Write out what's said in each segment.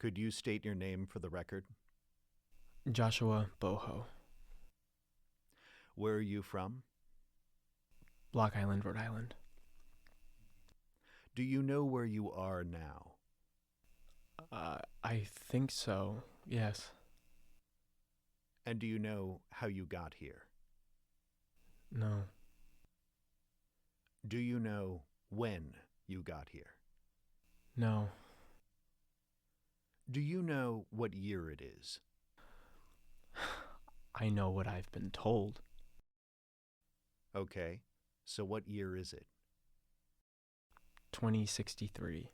Could you state your name for the record? Joshua Boho. Where are you from? Block Island, Rhode Island. Do you know where you are now? I think so, yes. And do you know how you got here? No. Do you know when you got here? No. Do you know what year it is? I know what I've been told. Okay, so what year is it? 2063.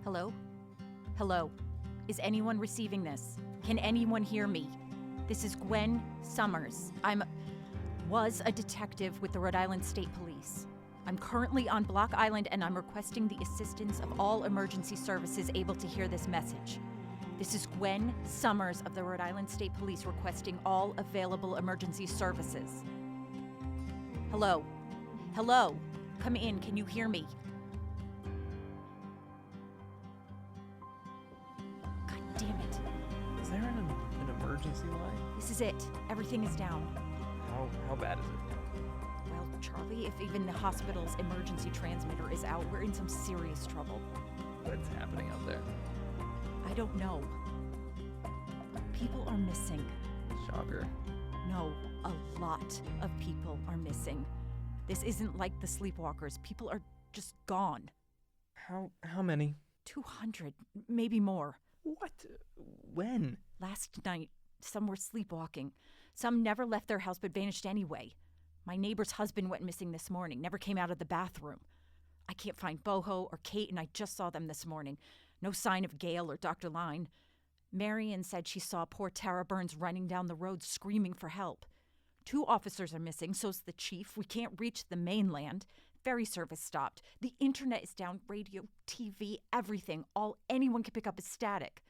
Hello? Hello. Is anyone receiving this? Can anyone hear me? This is Gwen Summers. Was a detective with the Rhode Island State Police. I'm currently on Block Island and I'm requesting the assistance of all emergency services able to hear this message. This is Gwen Summers of the Rhode Island State Police requesting all available emergency services. Hello? Hello? Come in, can you hear me? God damn it. Is there an emergency line? This is it. Everything is down. How bad is it? Well, Charlie, if even the hospital's emergency transmitter is out, we're in some serious trouble. What's happening out there? I don't know. People are missing. Shocker. No, a lot of people are missing. This isn't like the sleepwalkers. People are just gone. How many? 200, maybe more. What? When? Last night, some were sleepwalking. Some never left their house but vanished anyway. My neighbor's husband went missing this morning, never came out of the bathroom. I can't find Boho or Kate, and I just saw them this morning. No sign of Gail or Dr. Line. Marion said she saw poor Tara Burns running down the road screaming for help. 2 officers are missing, so's the chief. We can't reach the mainland. Ferry service stopped. The internet is down, radio, TV, everything. All anyone can pick up is static.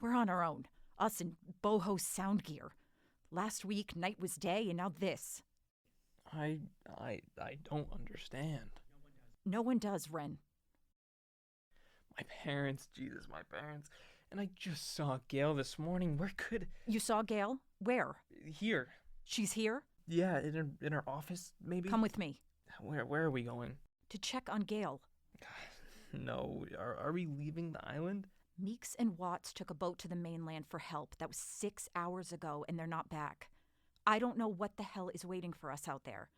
We're on our own. Us and Boho's sound gear. Last week, night was day, and now this. I don't understand. No one does, Ren. My parents. And I just saw Gail this morning. Where could... You saw Gail? Where? Here. She's here? Yeah, in her office, maybe? Come with me. Where are we going? To check on Gail. No, are we leaving the island? Meeks and Watts took a boat to the mainland for help. That was 6 hours ago, and they're not back. I don't know what the hell is waiting for us out there.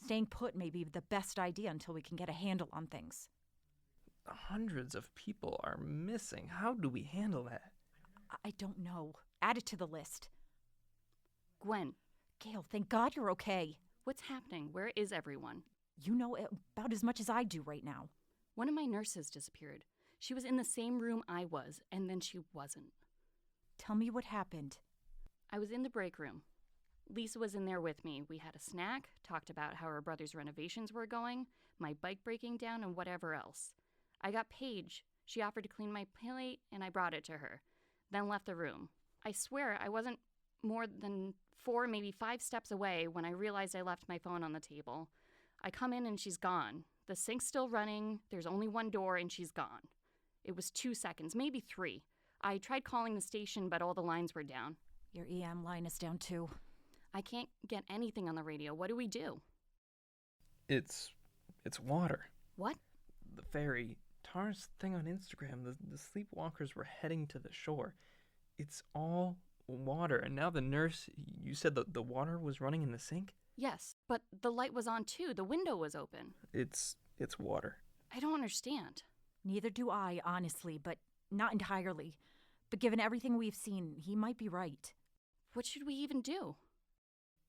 Staying put may be the best idea until we can get a handle on things. Hundreds of people are missing. How do we handle that? I don't know. Add it to the list. Gwen, Gail, thank God you're okay. what's happening? Where is everyone? You know about as much as I do right now. One of my nurses disappeared. She was in the same room I was, and then she wasn't. Tell me what happened. I was in the break room. Lisa was in there with me. We had a snack, talked about how her brother's renovations were going, my bike breaking down, and whatever else. I got Paige. She offered to clean my plate, and I brought it to her, then left the room. I swear I wasn't more than 4, maybe 5 steps away when I realized I left my phone on the table. I come in and she's gone. The sink's still running, there's only one door, and she's gone. It was 2 seconds, maybe 3. I tried calling the station, but all the lines were down. Your EM line is down too. I can't get anything on the radio. What do we do? It's water. What? The ferry. Tara's thing on Instagram, the sleepwalkers were heading to the shore. It's all water. And now the nurse, you said the water was running in the sink? Yes, but the light was on too. The window was open. It's water. I don't understand. Neither do I, honestly, but not entirely. But given everything we've seen, he might be right. What should we even do?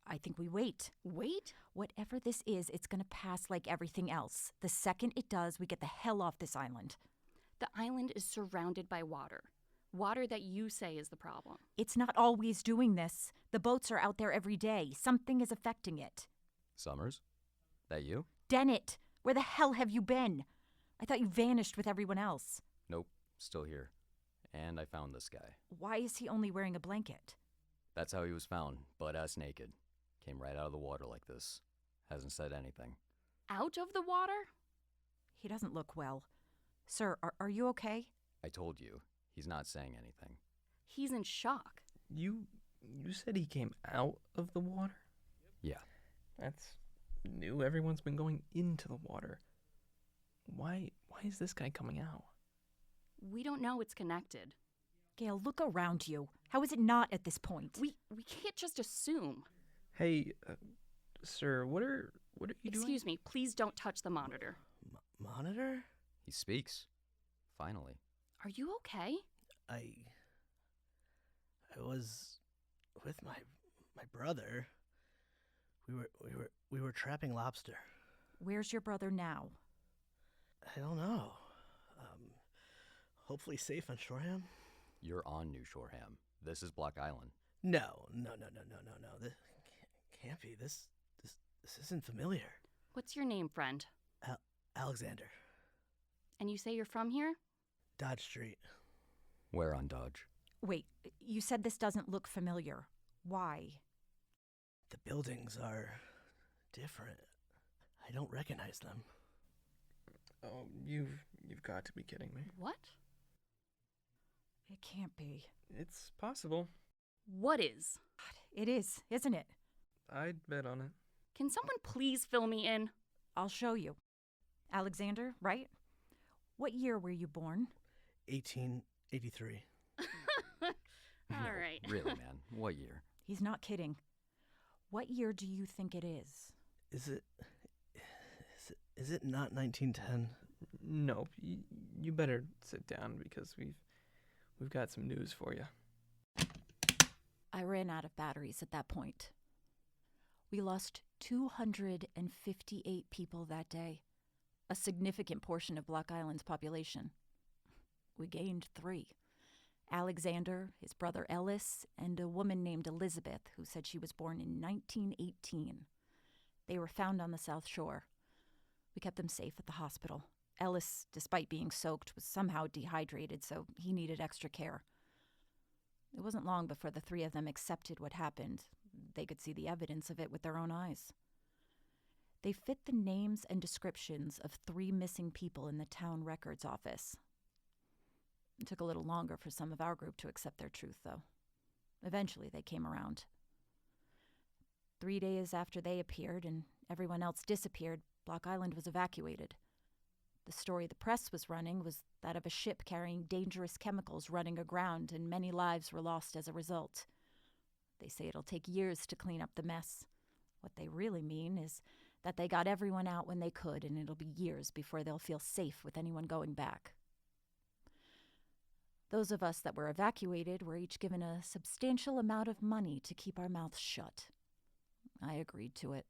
I think we wait. Wait? Whatever this is, it's gonna pass like everything else. The second it does, we get the hell off this island. The island is surrounded by water. Water that you say is the problem. It's not always doing this. The boats are out there every day. Something is affecting it. Summers? That you? Dennett, where the hell have you been? I thought you vanished with everyone else. Nope, still here. And I found this guy. Why is he only wearing a blanket? That's how he was found, butt-ass naked. Came right out of the water like this. Hasn't said anything. Out of the water? He doesn't look well. Sir, are you okay? I told you, he's not saying anything. He's in shock. You said he came out of the water? Yeah. That's new. Everyone's been going into the water. Why is this guy coming out? We don't know it's connected. Gail, look around you. How is it not at this point? We can't just assume. Hey, sir, what are you doing? Excuse me, please don't touch the monitor. Monitor? He speaks. Finally. Are you okay? I was with my brother. We were trapping lobster. Where's your brother now? I don't know. Hopefully safe on Shoreham. You're on New Shoreham. This is Block Island. No. This can't be. This isn't familiar. What's your name, friend? Alexander. And you say you're from here? Dodge Street. Where on Dodge? Wait, you said this doesn't look familiar. Why? The buildings are different. I don't recognize them. Oh, you've got to be kidding me. What? It can't be. It's possible. What is? It is, isn't it? I'd bet on it. Can someone please fill me in? I'll show you. Alexander, right? What year were you born? 1883. All No, right. Really, man. What year? He's not kidding. What year do you think it is? Is it not 1910? No, you better sit down because we've got some news for you. I ran out of batteries at that point. We lost 258 people that day, a significant portion of Block Island's population. We gained 3. Alexander, his brother Ellis, and a woman named Elizabeth, who said she was born in 1918. They were found on the South Shore. We kept them safe at the hospital. Ellis, despite being soaked, was somehow dehydrated, so he needed extra care. It wasn't long before the 3 of them accepted what happened. They could see the evidence of it with their own eyes. They fit the names and descriptions of 3 missing people in the town records office. It took a little longer for some of our group to accept their truth, though. Eventually, they came around. 3 days after they appeared and everyone else disappeared, Block Island was evacuated. The story the press was running was that of a ship carrying dangerous chemicals running aground, and many lives were lost as a result. They say it'll take years to clean up the mess. What they really mean is that they got everyone out when they could, and it'll be years before they'll feel safe with anyone going back. Those of us that were evacuated were each given a substantial amount of money to keep our mouths shut. I agreed to it,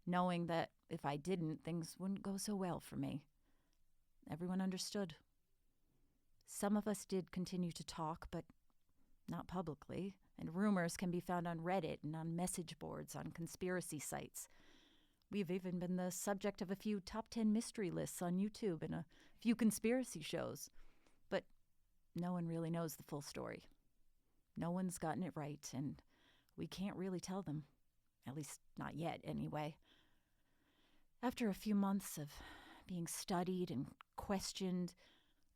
knowing that if I didn't, things wouldn't go so well for me. Everyone understood. Some of us did continue to talk, but not publicly, and rumors can be found on Reddit and on message boards on conspiracy sites. We've even been the subject of a few top 10 mystery lists on YouTube and a few conspiracy shows. But no one really knows the full story. No one's gotten it right, and we can't really tell them. At least not yet, anyway. After a few months of being studied and questioned,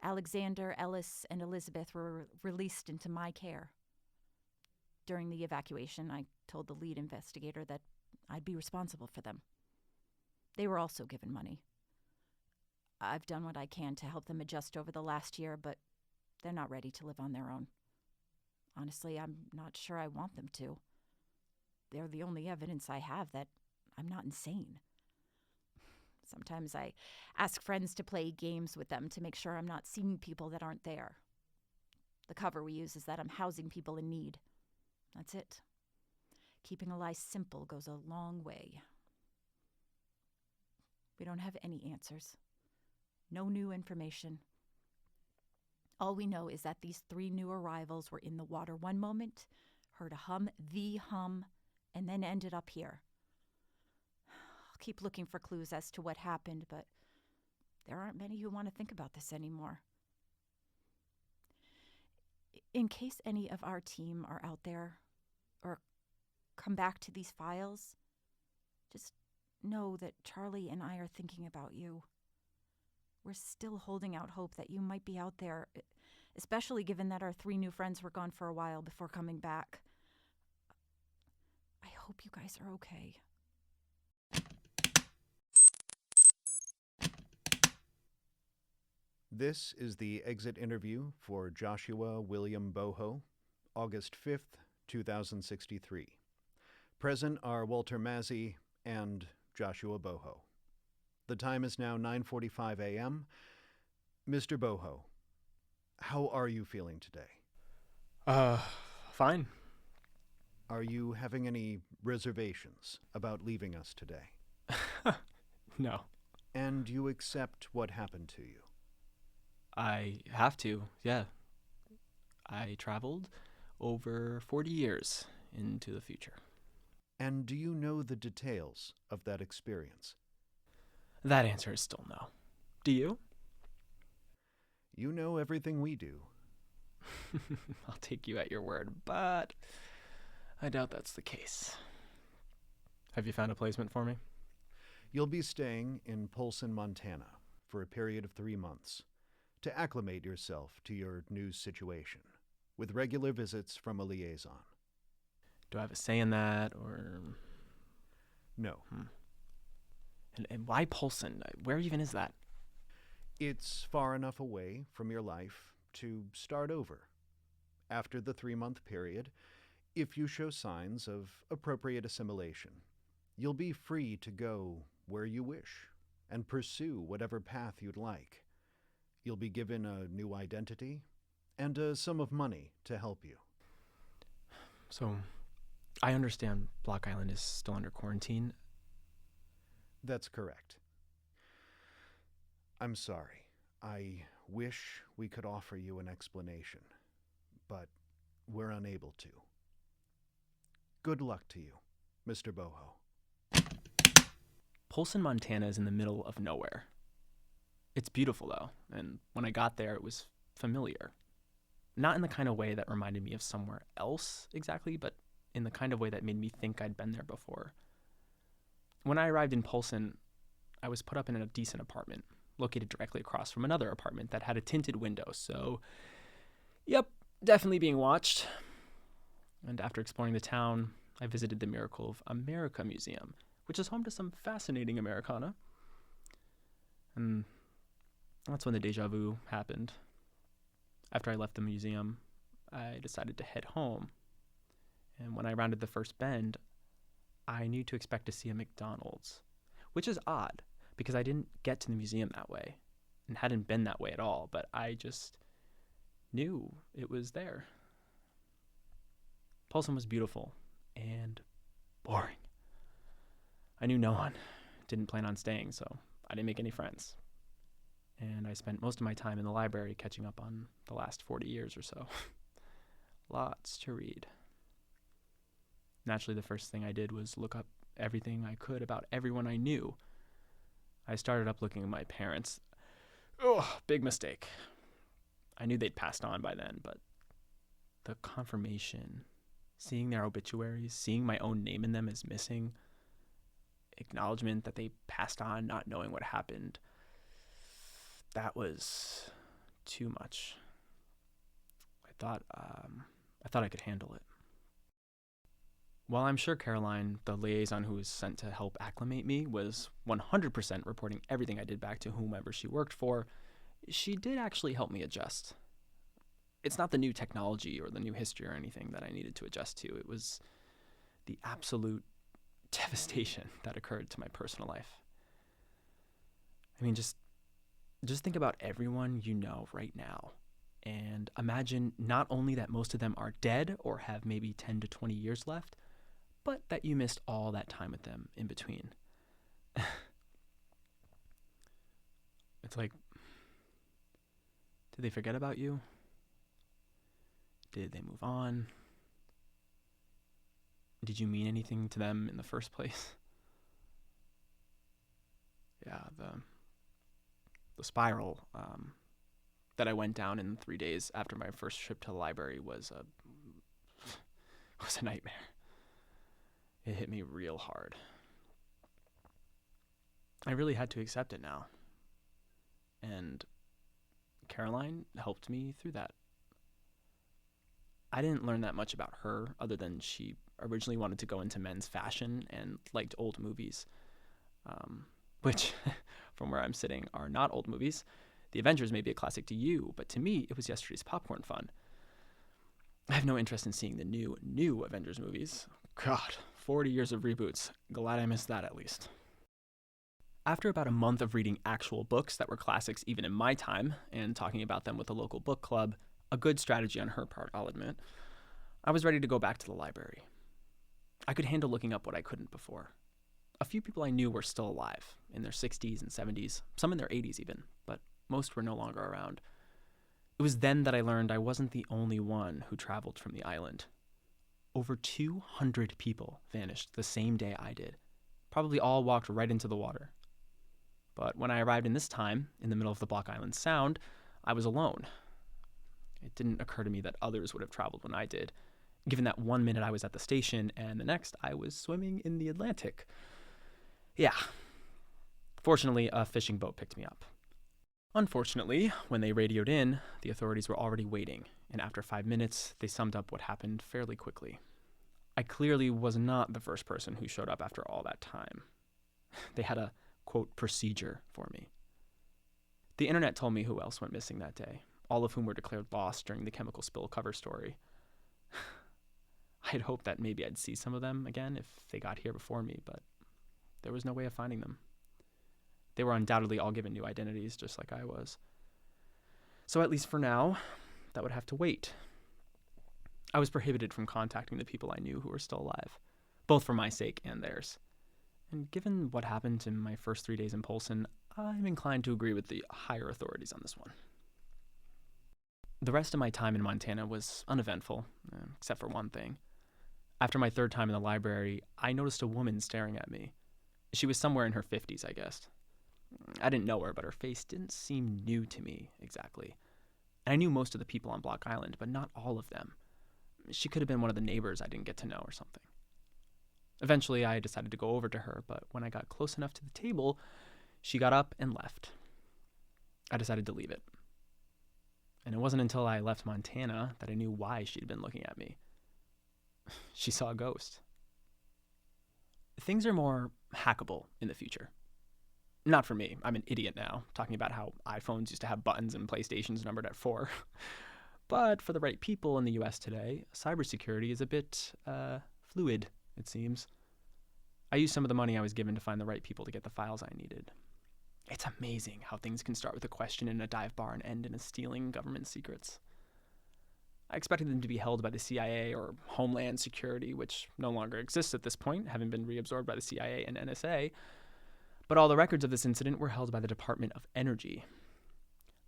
Alexander, Ellis, and Elizabeth were released into my care. During the evacuation, I told the lead investigator that I'd be responsible for them. They were also given money. I've done what I can to help them adjust over the last year, but they're not ready to live on their own. Honestly, I'm not sure I want them to. They're the only evidence I have that I'm not insane. Sometimes I ask friends to play games with them to make sure I'm not seeing people that aren't there. The cover we use is that I'm housing people in need. That's it. Keeping a lie simple goes a long way. We don't have any answers. No new information. All we know is that these 3 new arrivals were in the water one moment, heard a hum, and then ended up here. I'll keep looking for clues as to what happened, but there aren't many who want to think about this anymore. In case any of our team are out there or come back to these files, just know that Charlie and I are thinking about you. We're still holding out hope that you might be out there, especially given that our 3 new friends were gone for a while before coming back. I hope you guys are okay. This is the exit interview for Joshua William Boho, August 5th, 2063. Present are Walter Mazzi and Joshua Boho. The time is now 9:45 a.m. Mr. Boho, how are you feeling today? Fine. Are you having any reservations about leaving us today? No. And you accept what happened to you? I have to, yeah. I traveled over 40 years into the future. And do you know the details of that experience? That answer is still no. Do you? You know everything we do. I'll take you at your word, but I doubt that's the case. Have you found a placement for me? You'll be staying in Polson, Montana for a period of 3 months to acclimate yourself to your new situation, with regular visits from a liaison. Do I have a say in that, or...? No. And why Polson? Where even is that? It's far enough away from your life to start over. After the 3-month period, if you show signs of appropriate assimilation, you'll be free to go where you wish and pursue whatever path you'd like. You'll be given a new identity and a sum of money to help you. So, I understand Block Island is still under quarantine. That's correct. I'm sorry. I wish we could offer you an explanation, but we're unable to. Good luck to you, Mr. Boho. Polson, Montana is in the middle of nowhere. It's beautiful, though, and when I got there, it was familiar. Not in the kind of way that reminded me of somewhere else exactly, but in the kind of way that made me think I'd been there before. When I arrived in Polson, I was put up in a decent apartment, located directly across from another apartment that had a tinted window, so, yep, definitely being watched. And after exploring the town, I visited the Miracle of America Museum, which is home to some fascinating Americana. And that's when the deja vu happened. After I left the museum, I decided to head home. And when I rounded the first bend, I knew to expect to see a McDonald's, which is odd because I didn't get to the museum that way and hadn't been that way at all, but I just knew it was there. Polson was beautiful and boring. I knew no one, didn't plan on staying, so I didn't make any friends. And I spent most of my time in the library catching up on the last 40 years or so. Lots to read. Naturally, the first thing I did was look up everything I could about everyone I knew. I started up looking at my parents. Oh, big mistake. I knew they'd passed on by then, but the confirmation, seeing their obituaries, seeing my own name in them as missing, acknowledgement that they passed on not knowing what happened, that was too much. I thought I could handle it. While I'm sure Caroline, the liaison who was sent to help acclimate me, was 100% reporting everything I did back to whomever she worked for, she did actually help me adjust. It's not the new technology or the new history or anything that I needed to adjust to. It was the absolute devastation that occurred to my personal life. I mean, just think about everyone you know right now, and imagine not only that most of them are dead or have maybe 10 to 20 years left, but that you missed all that time with them in between. It's like, did they forget about you? Did they move on? Did you mean anything to them in the first place? Yeah, the spiral, that I went down in 3 days after my first trip to the library was a nightmare. It hit me real hard. I really had to accept it now. And Caroline helped me through that. I didn't learn that much about her other than she originally wanted to go into men's fashion and liked old movies, which, from where I'm sitting, are not old movies. The Avengers may be a classic to you, but to me, it was yesterday's popcorn fun. I have no interest in seeing the new Avengers movies. God, 40 years of reboots. Glad I missed that at least. After about a month of reading actual books that were classics even in my time, and talking about them with a local book club, a good strategy on her part, I'll admit, I was ready to go back to the library. I could handle looking up what I couldn't before. A few people I knew were still alive, in their 60s and 70s, some in their 80s even, but most were no longer around. It was then that I learned I wasn't the only one who traveled from the island. Over 200 people vanished the same day I did. Probably all walked right into the water. But when I arrived in this time, in the middle of the Block Island Sound, I was alone. It didn't occur to me that others would have traveled when I did, given that 1 minute I was at the station and the next I was swimming in the Atlantic. Yeah. Fortunately, a fishing boat picked me up. Unfortunately, when they radioed in, the authorities were already waiting, and after 5 minutes, they summed up what happened fairly quickly. I clearly was not the first person who showed up after all that time. They had a, quote, procedure for me. The internet told me who else went missing that day, all of whom were declared lost during the chemical spill cover story. I had hoped that maybe I'd see some of them again if they got here before me, but there was no way of finding them. They were undoubtedly all given new identities, just like I was. So at least for now, that would have to wait. I was prohibited from contacting the people I knew who were still alive, both for my sake and theirs. And given what happened in my first 3 days in Polson, I'm inclined to agree with the higher authorities on this one. The rest of my time in Montana was uneventful, except for one thing. After my third time in the library, I noticed a woman staring at me. She was somewhere in her 50s, I guessed. I didn't know her, but her face didn't seem new to me, exactly. And I knew most of the people on Block Island, but not all of them. She could have been one of the neighbors I didn't get to know or something. Eventually, I decided to go over to her, but when I got close enough to the table, she got up and left. I decided to leave it. And it wasn't until I left Montana that I knew why she'd been looking at me. She saw a ghost. Things are more hackable in the future. Not for me. I'm an idiot now, talking about how iPhones used to have buttons and PlayStations numbered at 4. But for the right people in the US today, cybersecurity is a bit fluid, it seems. I used some of the money I was given to find the right people to get the files I needed. It's amazing how things can start with a question in a dive bar and end in a stealing government secrets. I expected them to be held by the CIA or Homeland Security, which no longer exists at this point, having been reabsorbed by the CIA and NSA. But all the records of this incident were held by the Department of Energy.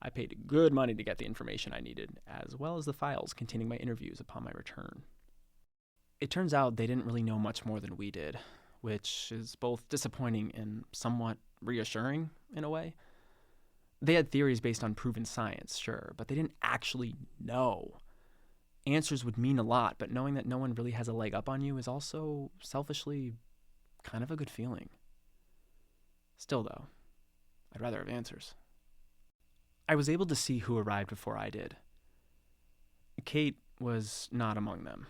I paid good money to get the information I needed, as well as the files containing my interviews upon my return. It turns out they didn't really know much more than we did, which is both disappointing and somewhat reassuring in a way. They had theories based on proven science, sure, but they didn't actually know. Answers would mean a lot, but knowing that no one really has a leg up on you is also, selfishly, kind of a good feeling. Still, though, I'd rather have answers. I was able to see who arrived before I did. Kate was not among them.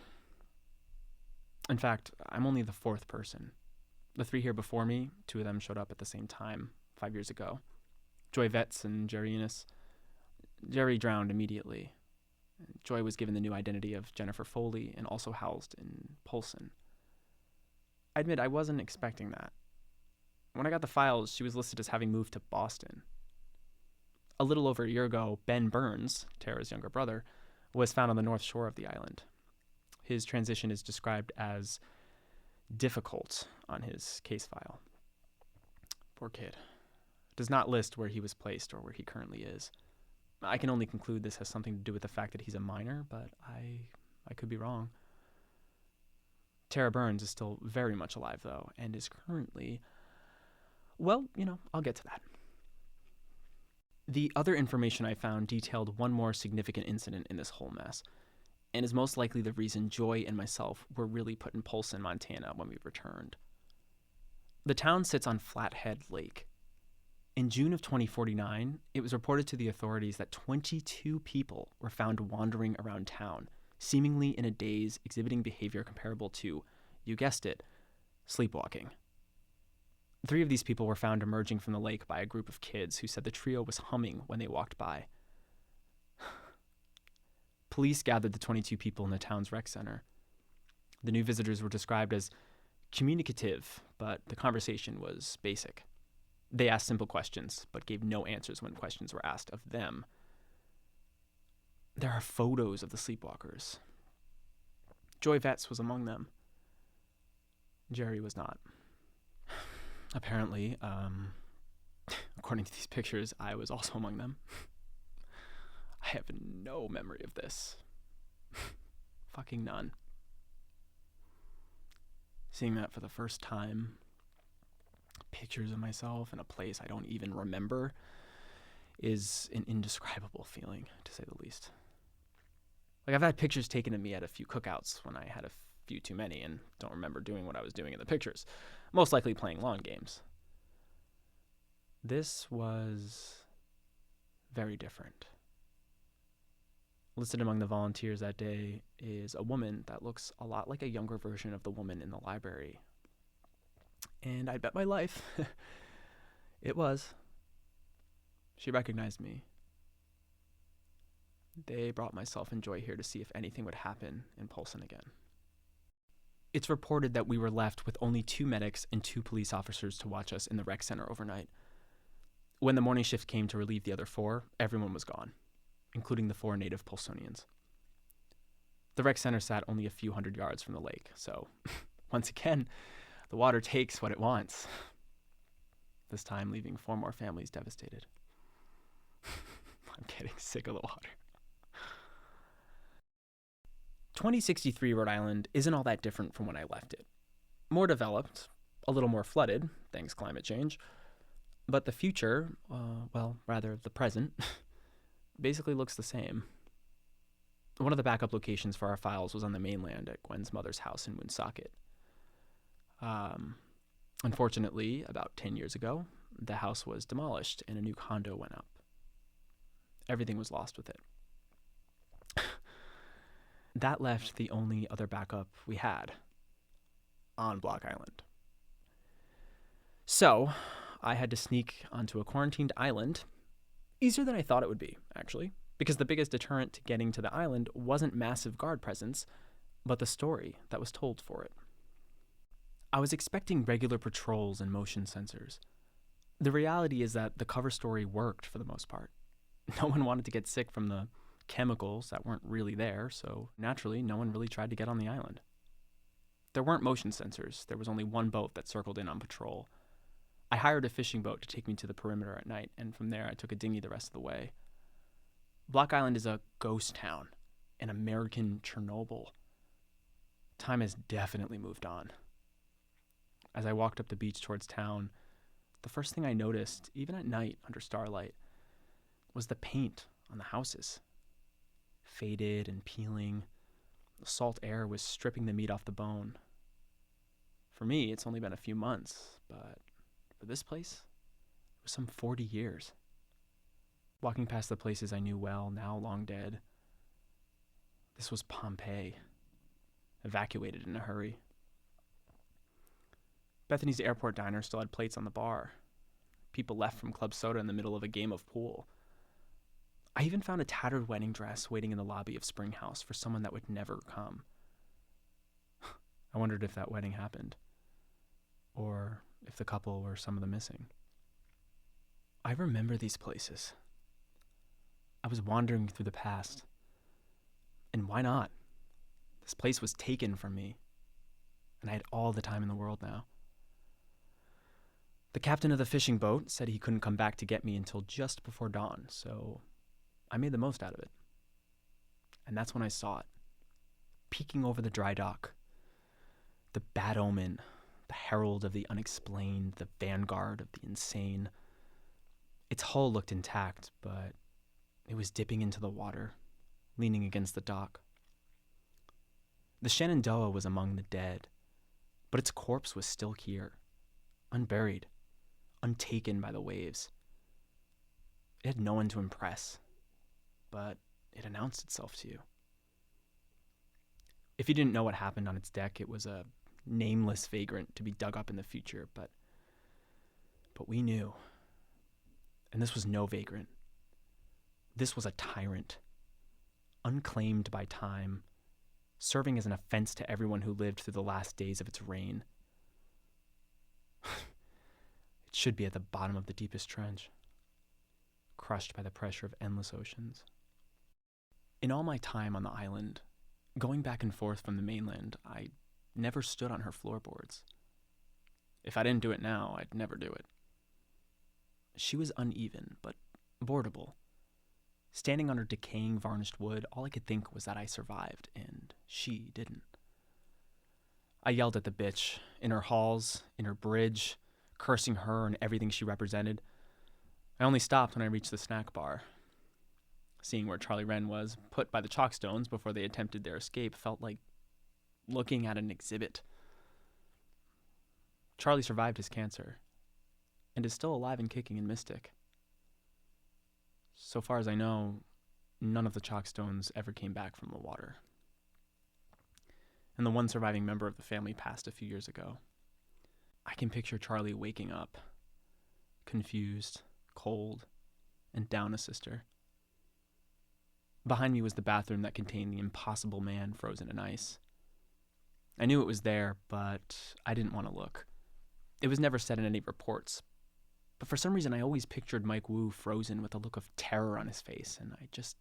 In fact, I'm only the fourth person. The 3 here before me, 2 of them showed up at the same time, 5 years ago. Joy Vetz and Jerry Eunice. Jerry drowned immediately. Joy was given the new identity of Jennifer Foley and also housed in Polson. I admit I wasn't expecting that. When I got the files, she was listed as having moved to Boston. A little over a year ago, Ben Burns, Tara's younger brother, was found on the north shore of the island. His transition is described as difficult on his case file. Poor kid. It does not list where he was placed or where he currently is. I can only conclude this has something to do with the fact that he's a minor, but I could be wrong. Tara Burns is still very much alive, though, and is currently... Well, I'll get to that. The other information I found detailed one more significant incident in this whole mess, and is most likely the reason Joy and myself were really put in Polson, Montana when we returned. The town sits on Flathead Lake. In June of 2049, it was reported to the authorities that 22 people were found wandering around town, seemingly in a daze, exhibiting behavior comparable to, you guessed it, sleepwalking. 3 of these people were found emerging from the lake by a group of kids who said the trio was humming when they walked by. Police gathered the 22 people in the town's rec center. The new visitors were described as communicative, but the conversation was basic. They asked simple questions, but gave no answers when questions were asked of them. There are photos of the sleepwalkers. Joy Vetz was among them. Jerry was not. Apparently, according to these pictures, I was also among them. I have no memory of this. Fucking none. Seeing that for the first time, pictures of myself in a place I don't even remember, is an indescribable feeling, to say the least. Like, I've had pictures taken of me at a few cookouts when I had a few too many and don't remember doing what I was doing in the pictures, most likely playing lawn games. This was very different. Listed among the volunteers that day is a woman that looks a lot like a younger version of the woman in the library. And I'd bet my life it was. She recognized me. They brought myself and Joy here to see if anything would happen in Polson again. It's reported that we were left with only 2 medics and 2 police officers to watch us in the rec center overnight. When the morning shift came to relieve the other 4, everyone was gone, including the 4 native Polsonians. The rec center sat only a few hundred yards from the lake, so once again, the water takes what it wants. This time leaving 4 more families devastated. I'm getting sick of the water. 2063 Rhode Island isn't all that different from when I left it. More developed, a little more flooded, thanks climate change. But the future, the present, basically looks the same. One of the backup locations for our files was on the mainland at Gwen's mother's house in Woonsocket. Unfortunately, about 10 years ago, the house was demolished and a new condo went up. Everything was lost with it. That left the only other backup we had on Block Island. So, I had to sneak onto a quarantined island. Easier than I thought it would be, actually, because the biggest deterrent to getting to the island wasn't massive guard presence, but the story that was told for it. I was expecting regular patrols and motion sensors. The reality is that the cover story worked for the most part. No one wanted to get sick from the chemicals that weren't really there, so naturally no one really tried to get on the island. There weren't motion sensors. There was only one boat that circled in on patrol. I hired a fishing boat to take me to the perimeter at night, and from there I took a dinghy the rest of the way. Block Island is a ghost town, an American Chernobyl. Time has definitely moved on. As I walked up the beach towards town, the first thing I noticed, even at night under starlight, was the paint on the houses. Faded and peeling, the salt air was stripping the meat off the bone. For me, it's only been a few months, but for this place, it was some 40 years. Walking past the places I knew well, now long dead, this was Pompeii, evacuated in a hurry. Bethany's airport diner still had plates on the bar. People left from Club Soda in the middle of a game of pool. I even found a tattered wedding dress waiting in the lobby of Spring House for someone that would never come. I wondered if that wedding happened, or if the couple were some of the missing. I remember these places. I was wandering through the past. And why not? This place was taken from me, and I had all the time in the world now. The captain of the fishing boat said he couldn't come back to get me until just before dawn, so I made the most out of it. And that's when I saw it, peeking over the dry dock. The bad omen, the herald of the unexplained, the vanguard of the insane. Its hull looked intact, but it was dipping into the water, leaning against the dock. The Shenandoah was among the dead, but its corpse was still here, unburied, untaken by the waves. It had no one to impress, but it announced itself to you. If you didn't know what happened on its deck, it was a nameless vagrant to be dug up in the future, but we knew. And this was no vagrant. This was a tyrant, unclaimed by time, serving as an offense to everyone who lived through the last days of its reign. It should be at the bottom of the deepest trench, crushed by the pressure of endless oceans. In all my time on the island, going back and forth from the mainland, I never stood on her floorboards. If I didn't do it now, I'd never do it. She was uneven, but boardable. Standing on her decaying varnished wood, all I could think was that I survived, and she didn't. I yelled at the bitch, in her halls, in her bridge, cursing her and everything she represented. I only stopped when I reached the snack bar. Seeing where Charlie Wren was put by the chalkstones before they attempted their escape felt like looking at an exhibit. Charlie survived his cancer, and is still alive and kicking in Mystic. So far as I know, none of the chalkstones ever came back from the water. And the one surviving member of the family passed a few years ago. I can picture Charlie waking up, confused, cold, and down a sister. Behind me was the bathroom that contained the impossible man frozen in ice. I knew it was there, but I didn't want to look. It was never said in any reports, but for some reason I always pictured Mike Wu frozen with a look of terror on his face, and I just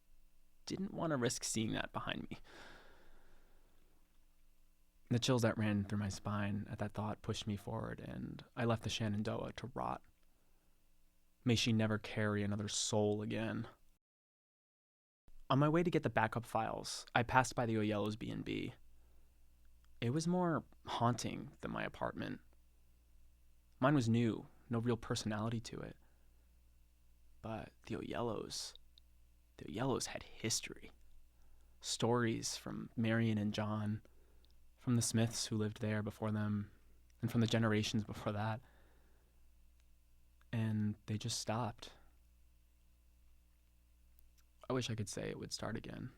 didn't want to risk seeing that behind me. The chills that ran through my spine at that thought pushed me forward, and I left the Shenandoah to rot. May she never carry another soul again. On my way to get the backup files, I passed by the Oyelo's B&B. It was more haunting than my apartment. Mine was new, no real personality to it. But the Oyelos had history. Stories from Marion and John, from the Smiths who lived there before them, and from the generations before that. And they just stopped. I wish I could say it would start again.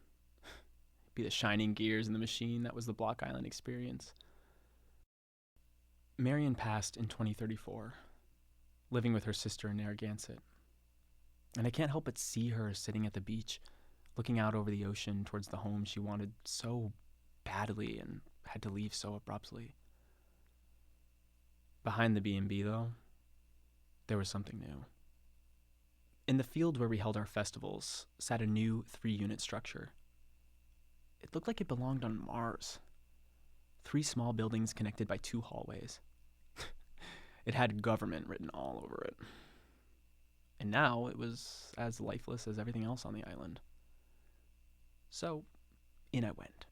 Be the shining gears in the machine that was the Block Island experience. Marion passed in 2034, living with her sister in Narragansett. And I can't help but see her sitting at the beach, looking out over the ocean towards the home she wanted so badly and had to leave so abruptly. Behind the B&B, though, there was something new. In the field where we held our festivals sat a new 3-unit structure. It looked like it belonged on Mars. 3 small buildings connected by 2 hallways. It had government written all over it. And now it was as lifeless as everything else on the island. So, in I went.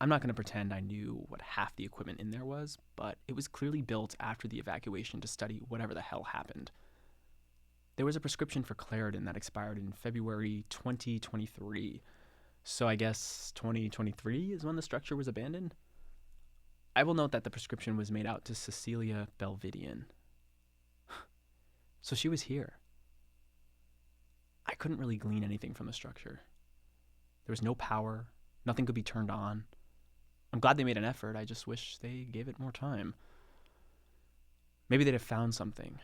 I'm not going to pretend I knew what half the equipment in there was, but it was clearly built after the evacuation to study whatever the hell happened. There was a prescription for Claritin that expired in February 2023, so I guess 2023 is when the structure was abandoned? I will note that the prescription was made out to Cecilia Belvidian. So she was here. I couldn't really glean anything from the structure. There was no power, nothing could be turned on. I'm glad they made an effort, I just wish they gave it more time. Maybe they'd have found something.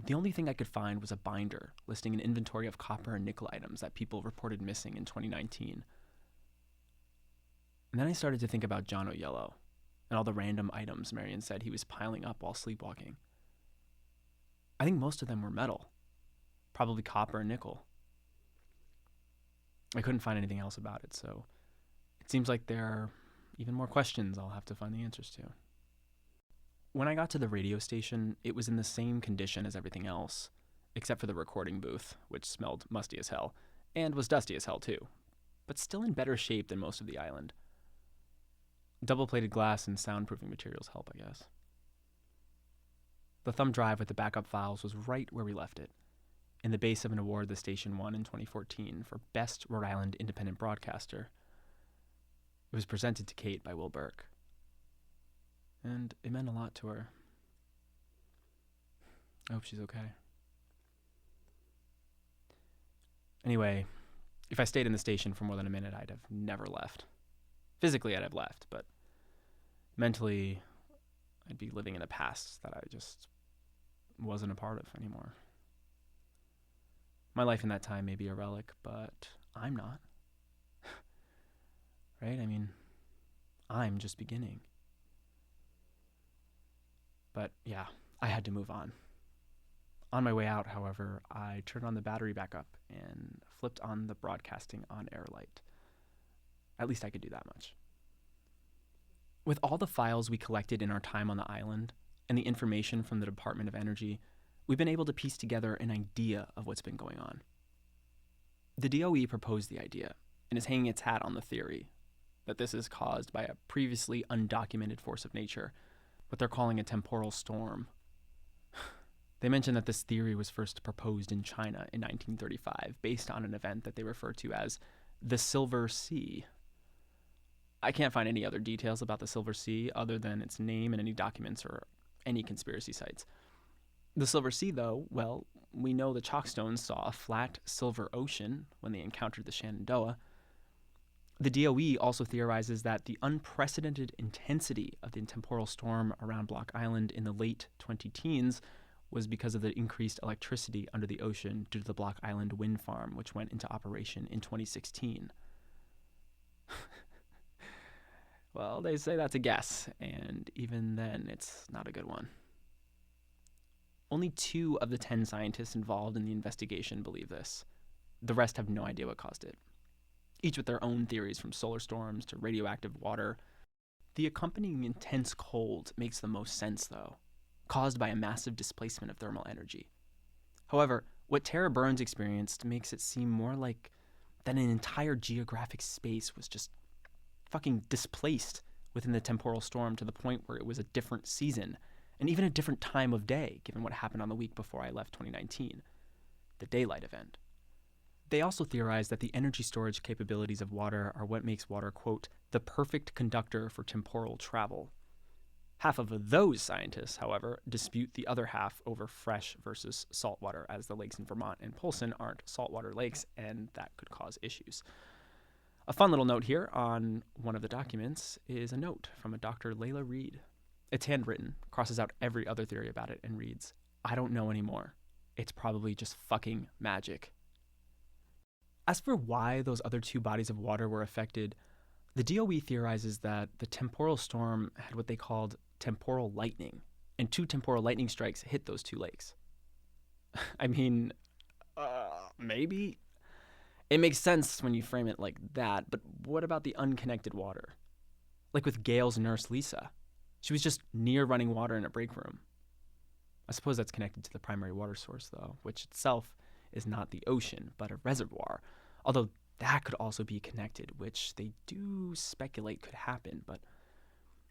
The only thing I could find was a binder listing an inventory of copper and nickel items that people reported missing in 2019. And then I started to think about John Oyelowo and all the random items Marion said he was piling up while sleepwalking. I think most of them were metal, probably copper and nickel. I couldn't find anything else about it, so it seems like there are even more questions I'll have to find the answers to. When I got to the radio station, it was in the same condition as everything else, except for the recording booth, which smelled musty as hell, and was dusty as hell too, but still in better shape than most of the island. Double-plated glass and soundproofing materials help, I guess. The thumb drive with the backup files was right where we left it, in the base of an award the station won in 2014 for Best Rhode Island Independent Broadcaster. It was presented to Kate by Will Burke, and it meant a lot to her. I hope she's okay. Anyway, if I stayed in the station for more than a minute, I'd have never left. Physically, I'd have left, but mentally, I'd be living in a past that I just wasn't a part of anymore. My life in that time may be a relic, but I'm not. Right? I mean, I'm just beginning. But yeah, I had to move on. On my way out, however, I turned on the battery back up and flipped on the broadcasting on-air light. At least I could do that much. With all the files we collected in our time on the island and the information from the Department of Energy, we've been able to piece together an idea of what's been going on. The DOE proposed the idea and is hanging its hat on the theory that this is caused by a previously undocumented force of nature, what they're calling a temporal storm. They mentioned that this theory was first proposed in China in 1935 based on an event that they refer to as the Silver Sea. I can't find any other details about the Silver Sea other than its name in any documents or any conspiracy sites. The Silver Sea, though, well, we know the Chalkstones saw a flat silver ocean when they encountered the Shenandoah. The DOE also theorizes that the unprecedented intensity of the temporal storm around Block Island in the late 20-teens was because of the increased electricity under the ocean due to the Block Island wind farm, which went into operation in 2016. Well, they say that's a guess, and even then, it's not a good one. Only 2 of the 10 scientists involved in the investigation believe this. The rest have no idea what caused it, each with their own theories from solar storms to radioactive water. The accompanying intense cold makes the most sense, though, caused by a massive displacement of thermal energy. However, what Tara Burns experienced makes it seem more like that an entire geographic space was just fucking displaced within the temporal storm to the point where it was a different season and even a different time of day, given what happened on the week before I left 2019, the daylight event. They also theorize that the energy storage capabilities of water are what makes water, quote, the perfect conductor for temporal travel. Half of those scientists, however, dispute the other half over fresh versus saltwater, as the lakes in Vermont and Polson aren't saltwater lakes, and that could cause issues. A fun little note here on one of the documents is a note from a Dr. Layla Reed. It's handwritten, crosses out every other theory about it, and reads, "I don't know anymore. It's probably just fucking magic." As for why those other 2 bodies of water were affected, the DOE theorizes that the temporal storm had what they called temporal lightning, and 2 temporal lightning strikes hit those 2 lakes. I mean, maybe? It makes sense when you frame it like that, but what about the unconnected water? Like with Gail's nurse, Lisa. She was just near running water in a break room. I suppose that's connected to the primary water source, though, which itself is not the ocean, but a reservoir, although that could also be connected, which they do speculate could happen, but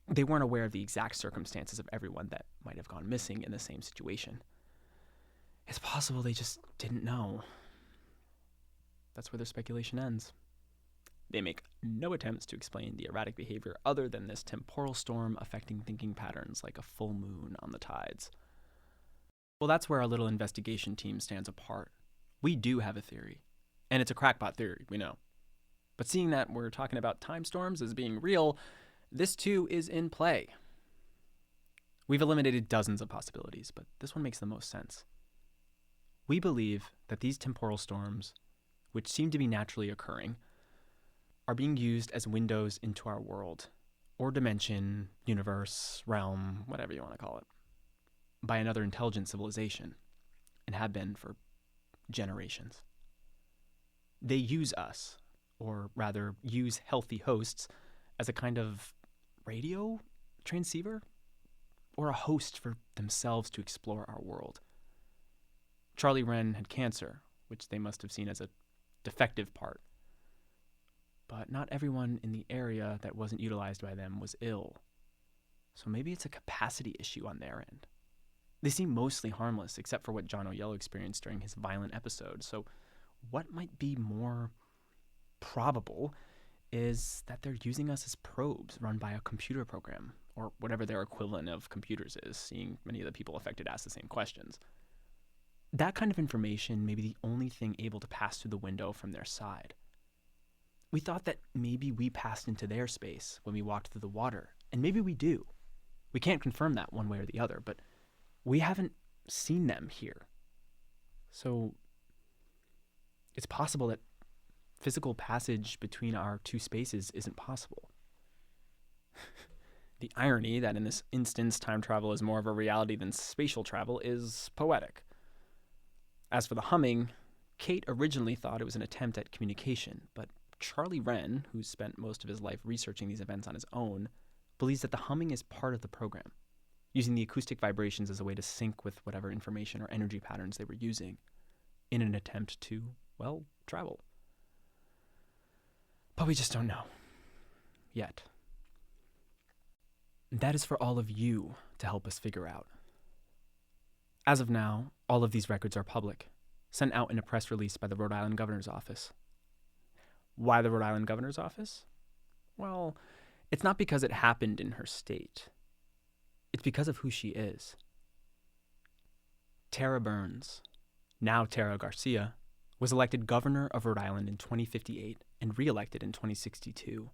they weren't aware of the exact circumstances of everyone that might have gone missing in the same situation. It's possible they just didn't know. That's where their speculation ends. They make no attempts to explain the erratic behavior other than this temporal storm affecting thinking patterns like a full moon on the tides. Well, that's where our little investigation team stands apart. We do have a theory, and it's a crackpot theory, we know. But seeing that we're talking about time storms as being real, this too is in play. We've eliminated dozens of possibilities, but this one makes the most sense. We believe that these temporal storms, which seem to be naturally occurring, are being used as windows into our world, or dimension, universe, realm, whatever you want to call it, by another intelligent civilization, and have been for generations. They use us, or rather use healthy hosts, as a kind of radio transceiver, or a host for themselves to explore our world. Charlie Wren had cancer, which they must have seen as a defective part. But not everyone in the area that wasn't utilized by them was ill. So maybe it's a capacity issue on their end. They seem mostly harmless, except for what John O'Yellow experienced during his violent episode. So what might be more probable is that they're using us as probes run by a computer program, or whatever their equivalent of computers is, seeing many of the people affected ask the same questions. That kind of information may be the only thing able to pass through the window from their side. We thought that maybe we passed into their space when we walked through the water, and maybe we do. We can't confirm that one way or the other, but we haven't seen them here. So it's possible that physical passage between our two spaces isn't possible. The irony that in this instance time travel is more of a reality than spatial travel is poetic. As for the humming, Kate originally thought it was an attempt at communication, but Charlie Wren, who's spent most of his life researching these events on his own, believes that the humming is part of the program, using the acoustic vibrations as a way to sync with whatever information or energy patterns they were using in an attempt to, well, travel. But we just don't know. Yet. That is for all of you to help us figure out. As of now, all of these records are public, sent out in a press release by the Rhode Island Governor's Office. Why the Rhode Island Governor's Office? Well, it's not because it happened in her state. It's because of who she is. Tara Burns, now Tara Garcia, was elected governor of Rhode Island in 2058 and re-elected in 2062.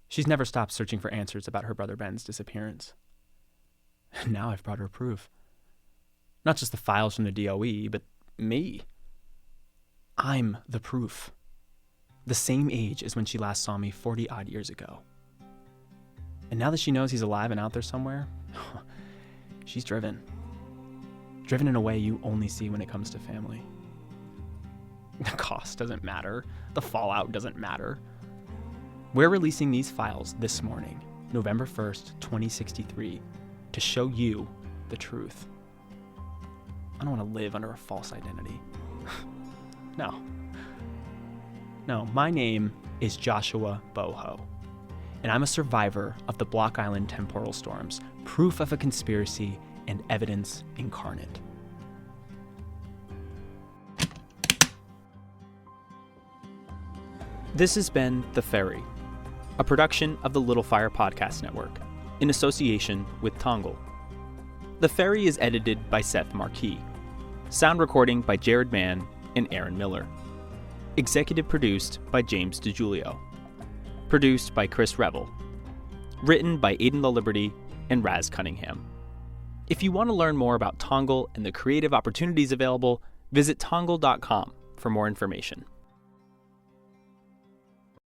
She's never stopped searching for answers about her brother Ben's disappearance. Now I've brought her proof. Not just the files from the DOE, but me. I'm the proof. The same age as when she last saw me 40-odd years ago. And now that she knows he's alive and out there somewhere, she's driven. Driven in a way you only see when it comes to family. The cost doesn't matter. The fallout doesn't matter. We're releasing these files this morning, November 1st, 2063, to show you the truth. I don't want to live under a false identity. No, my name is Joshua Boho, and I'm a survivor of the Block Island temporal storms, proof of a conspiracy and evidence incarnate. This has been The Ferry, a production of the LittleFire Podcast Network, in association with Tongal. The Ferry is edited by Seth Marquis. Sound recording by Jared Mann and Aaron Miller. Executive produced by James DiGiulio. Produced by Chris Revel. Written by Aidan Laliberte and Raz Cunningham. If you want to learn more about Tongal and the creative opportunities available, visit tongal.com for more information.